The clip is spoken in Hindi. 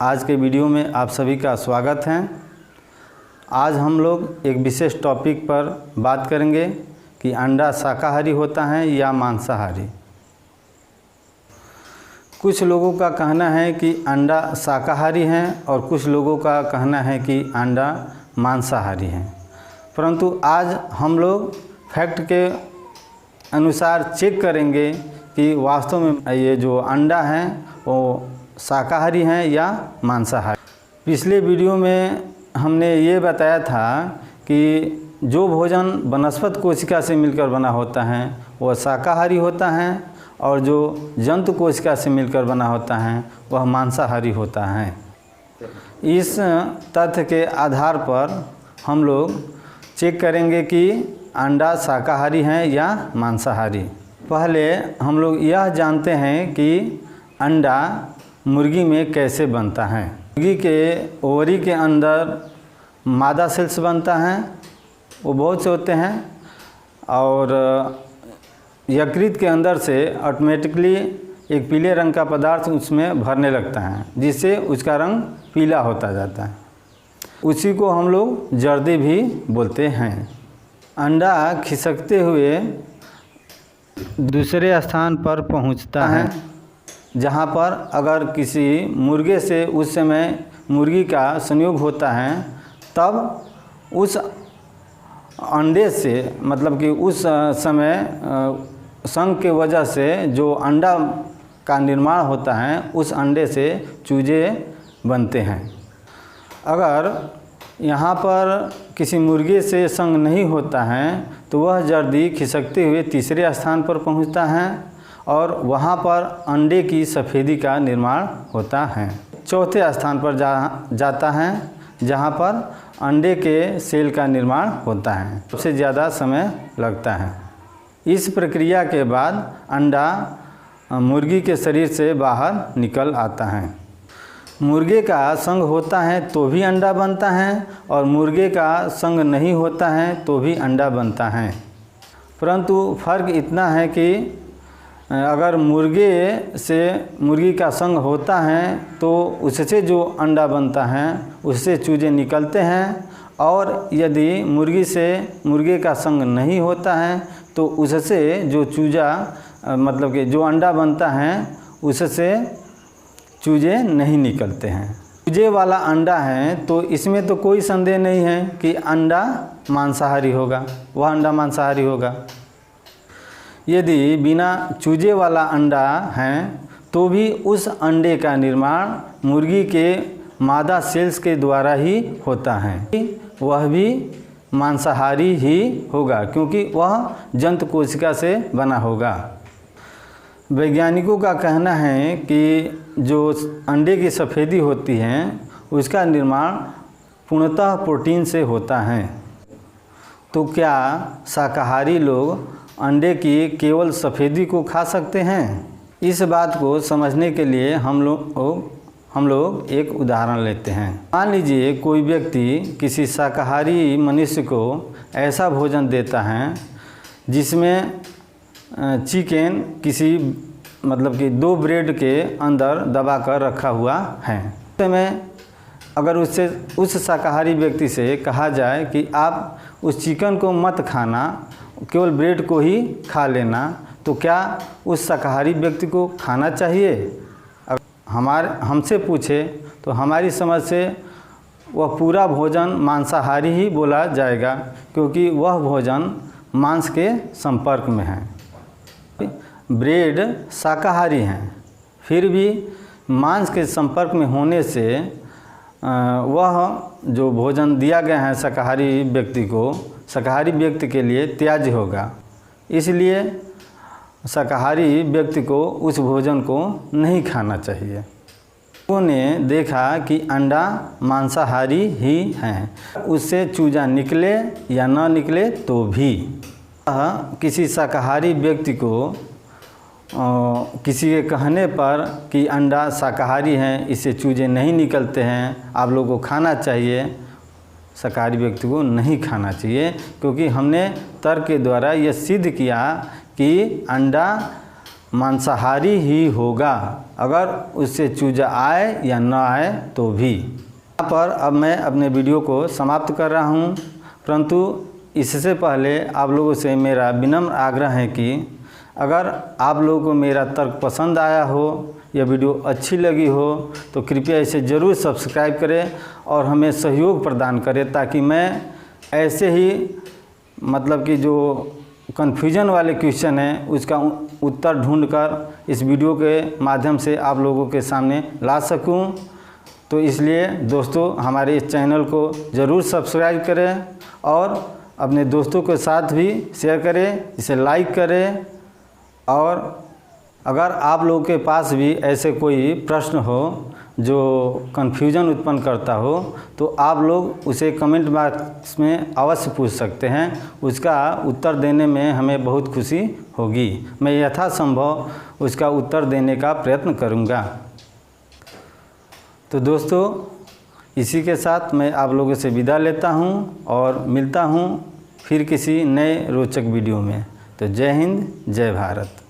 आज के वीडियो में आप सभी का स्वागत है। आज हम लोग एक विशेष टॉपिक पर बात करेंगे कि अंडा शाकाहारी होता है या मांसाहारी। कुछ लोगों का कहना है कि अंडा शाकाहारी है और कुछ लोगों का कहना है कि अंडा मांसाहारी है, परंतु आज हम लोग फैक्ट के अनुसार चेक करेंगे कि वास्तव में ये जो अंडा है वो शाकाहारी हैं या मांसाहारी। पिछले वीडियो में हमने ये बताया था कि जो भोजन वनस्पति कोशिका से मिलकर बना होता है वह शाकाहारी होता है और जो जंतु कोशिका से मिलकर बना होता है वह मांसाहारी होता है। इस तथ्य के आधार पर हम लोग चेक करेंगे कि अंडा शाकाहारी हैं या मांसाहारी। पहले हम लोग यह जानते हैं कि अंडा मुर्गी में कैसे बनता है। मुर्गी के ओवरी के अंदर मादा सेल्स बनता है, वो बहुत से होते हैं, और यकृत के अंदर से ऑटोमेटिकली एक पीले रंग का पदार्थ उसमें भरने लगता है जिससे उसका रंग पीला होता जाता है। उसी को हम लोग जर्दी भी बोलते हैं। अंडा खिसकते हुए दूसरे स्थान पर पहुंचता है जहां पर अगर किसी मुर्गे से उस समय मुर्गी का संयोग होता है, तब उस अंडे से मतलब कि उस समय संग के वजह से जो अंडा का निर्माण होता है उस अंडे से चूजे बनते हैं। अगर यहाँ पर किसी मुर्गे से संग नहीं होता है तो वह जर्दी खिसकते हुए तीसरे स्थान पर पहुँचता है और वहाँ पर अंडे की सफ़ेदी का निर्माण होता है। चौथे स्थान पर जाता है जहाँ पर अंडे के सेल का निर्माण होता है। सबसे ज़्यादा समय लगता है। इस प्रक्रिया के बाद अंडा मुर्गी के शरीर से बाहर निकल आता है। मुर्गे का संग होता है तो भी अंडा बनता है और मुर्गे का संग नहीं होता है तो भी अंडा बनता है, परंतु फ़र्क इतना है कि अगर मुर्गे से मुर्गी का संग होता है तो उससे जो अंडा बनता है उससे चूजे निकलते हैं, और यदि मुर्गी से मुर्गे का संग नहीं होता है तो उससे जो चूजा मतलब कि जो अंडा बनता है उससे चूजे नहीं निकलते हैं। चूजे वाला अंडा है तो इसमें तो कोई संदेह नहीं है कि अंडा मांसाहारी होगा, वह अंडा मांसाहारी होगा। यदि बिना चूजे वाला अंडा है तो भी उस अंडे का निर्माण मुर्गी के मादा सेल्स के द्वारा ही होता है, वह भी मांसाहारी ही होगा क्योंकि वह जंतु कोशिका से बना होगा। वैज्ञानिकों का कहना है कि जो अंडे की सफ़ेदी होती है उसका निर्माण पूर्णतः प्रोटीन से होता है। तो क्या शाकाहारी लोग अंडे की केवल सफ़ेदी को खा सकते हैं? इस बात को समझने के लिए हम लोग एक उदाहरण लेते हैं। मान लीजिए कोई व्यक्ति किसी शाकाहारी मनुष्य को ऐसा भोजन देता है जिसमें चिकन किसी मतलब कि 2 ब्रेड के अंदर दबा कर रखा हुआ है। में अगर उस शाकाहारी व्यक्ति से कहा जाए कि आप उस चिकन को मत खाना, केवल ब्रेड को ही खा लेना, तो क्या उस शाकाहारी व्यक्ति को खाना चाहिए? अगर हमसे पूछे तो हमारी समझ से वह पूरा भोजन मांसाहारी ही बोला जाएगा क्योंकि वह भोजन मांस के संपर्क में है। ब्रेड शाकाहारी हैं, फिर भी मांस के संपर्क में होने से वह जो भोजन दिया गया है शाकाहारी व्यक्ति को, शाकाहारी व्यक्ति के लिए त्याज्य होगा। इसलिए शाकाहारी व्यक्ति को उस भोजन को नहीं खाना चाहिए। लोगों ने देखा कि अंडा मांसाहारी ही हैं, उससे चूजा निकले या न निकले तो भी किसी शाकाहारी व्यक्ति को किसी के कहने पर कि अंडा शाकाहारी हैं, इससे चूजे नहीं निकलते हैं, आप लोगों को खाना चाहिए, शाकाहारी व्यक्ति को नहीं खाना चाहिए क्योंकि हमने तर्क के द्वारा यह सिद्ध किया कि अंडा मांसाहारी ही होगा, अगर उससे चूजा आए या न आए तो भी। यहाँ पर अब मैं अपने वीडियो को समाप्त कर रहा हूँ, परंतु इससे पहले आप लोगों से मेरा विनम्र आग्रह है कि अगर आप लोगों को मेरा तर्क पसंद आया हो या वीडियो अच्छी लगी हो तो कृपया इसे ज़रूर सब्सक्राइब करें और हमें सहयोग प्रदान करें, ताकि मैं ऐसे ही मतलब कि जो कन्फ्यूजन वाले क्वेश्चन हैं उसका उत्तर ढूंढकर इस वीडियो के माध्यम से आप लोगों के सामने ला सकूं। तो इसलिए दोस्तों हमारे इस चैनल को ज़रूर सब्सक्राइब करें और अपने दोस्तों के साथ भी शेयर करें, इसे लाइक करें। और अगर आप लोगों के पास भी ऐसे कोई प्रश्न हो जो कन्फ्यूजन उत्पन्न करता हो तो आप लोग उसे कमेंट बॉक्स में अवश्य पूछ सकते हैं, उसका उत्तर देने में हमें बहुत खुशी होगी। मैं यथासंभव उसका उत्तर देने का प्रयत्न करूंगा। तो दोस्तों इसी के साथ मैं आप लोगों से विदा लेता हूं और मिलता हूं फिर किसी नए रोचक वीडियो में। तो जय हिंद, जय भारत।